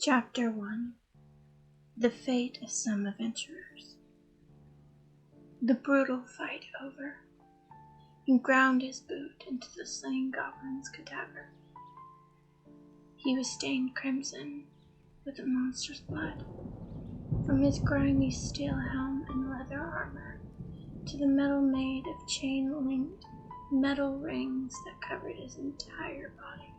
Chapter 1. The Fate of Some Adventurers. The brutal fight over, he ground his boot into the slain goblin's cadaver. He was stained crimson with the monster's blood, from his grimy steel helm and leather armor to the metal made of chain-linked metal rings that covered his entire body.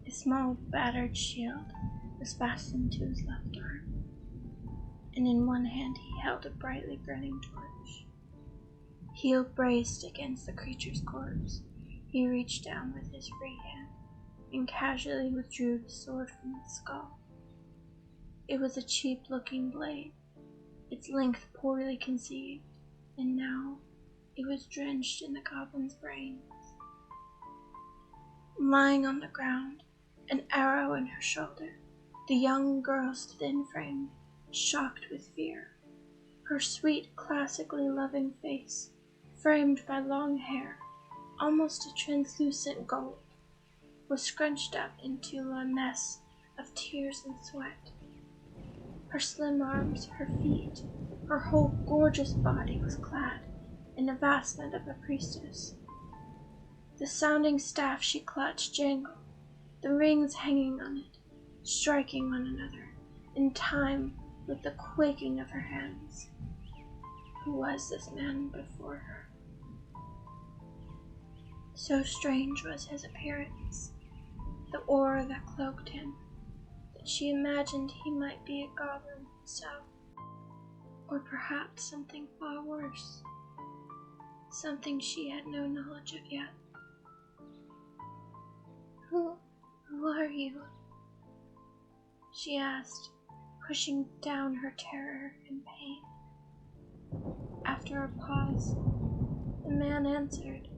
A small battered shield was fastened to his left arm, and in one hand he held a brightly burning torch. Heel braced against the creature's corpse, he reached down with his free hand and casually withdrew the sword from its skull. It was a cheap-looking blade, its length poorly conceived, and now it was drenched in the goblin's brains. Lying on the ground, an arrow in her shoulder, the young girl's thin frame, shocked with fear. Her sweet, classically loving face, framed by long hair, almost a translucent gold, was scrunched up into a mess of tears and sweat. Her slim arms, her feet, her whole gorgeous body was clad in a vestment of a priestess. The sounding staff she clutched jangled, the rings hanging on it, striking one another, in time with the quaking of her hands. Who was this man before her? So strange was his appearance, the aura that cloaked him, that she imagined he might be a goblin himself, or perhaps something far worse, something she had no knowledge of yet. Who are you? She asked, pushing down her terror and pain. After a pause, the man answered,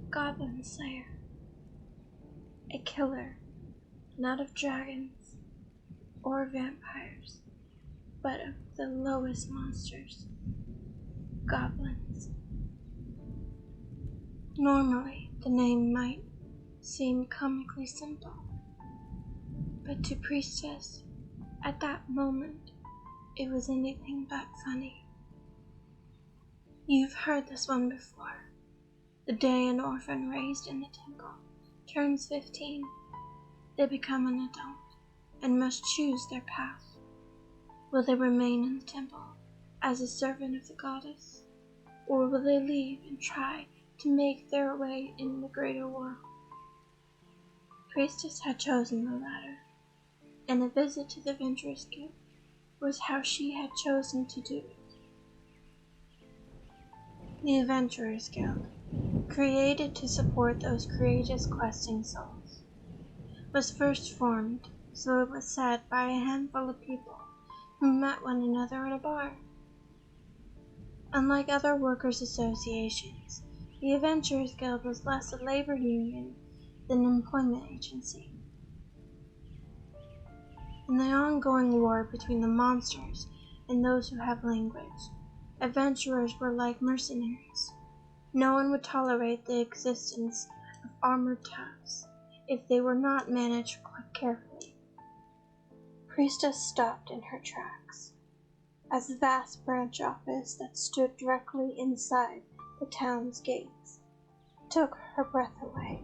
Goblin Slayer. A killer, not of dragons or vampires, but of the lowest monsters, goblins. Normally, the name might seem comically simple, but to Priestess, at that moment, it was anything but funny. You've heard this one before. The day an orphan raised in the temple turns 15, they become an adult and must choose their path. Will they remain in the temple as a servant of the goddess, or will they leave and try to make their way in the greater world? Priestess had chosen the latter, and a visit to the Adventurers Guild was how she had chosen to do it. The Adventurers Guild, created to support those courageous questing souls, was first formed, so it was said, by a handful of people who met one another at a bar. Unlike other workers' associations, the Adventurers Guild was less a labor union than an employment agency. In the ongoing war between the monsters and those who have language, adventurers were like mercenaries. No one would tolerate the existence of armored toughs if they were not managed carefully. Priestess stopped in her tracks, as the vast branch office that stood directly inside the town's gates took her breath away.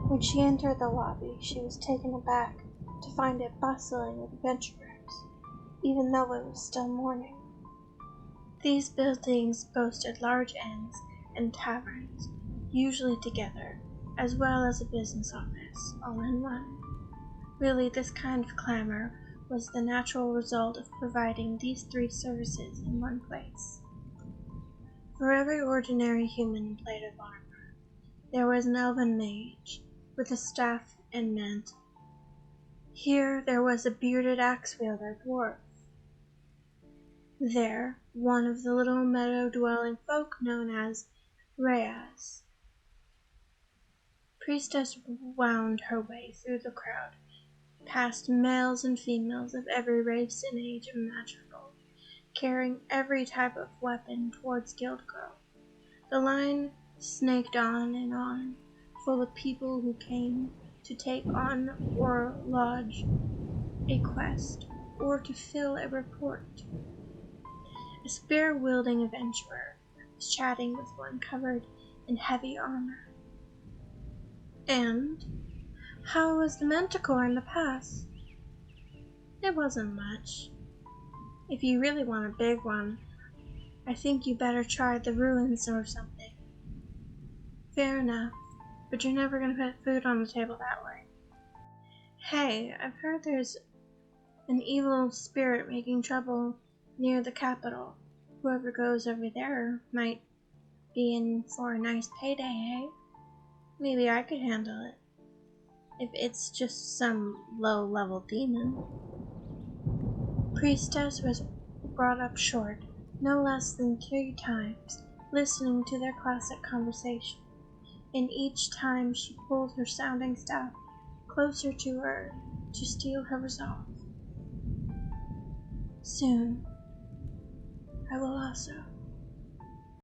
When she entered the lobby, she was taken aback to find it bustling with adventurers, even though it was still morning. These buildings boasted large inns and taverns, usually together, as well as a business office, all in one. Really, this kind of clamor was the natural result of providing these three services in one place. For every ordinary human in plate of armor, there was an elven mage with a staff and mantle. Here there was a bearded axe-wielder dwarf. There, one of the little meadow-dwelling folk known as Reyes. Priestess wound her way through the crowd, past males and females of every race and age imaginable, carrying every type of weapon towards Guildgrove. The line snaked on and on, full of people who came to take on or lodge a quest, or to fill a report. A spear-wielding adventurer was chatting with one covered in heavy armor. And how was the manticore in the pass? It wasn't much. If you really want a big one, I think you better try the ruins or something. Fair enough, but you're never gonna put food on the table that way. Hey, I've heard there's an evil spirit making trouble near the capital. Whoever goes over there might be in for a nice payday, eh? Maybe I could handle it. If it's just some low-level demon. Priestess was brought up short, no less than 3 times, listening to their classic conversation, and each time she pulled her sounding staff closer to her to steel her resolve. Soon, I will also.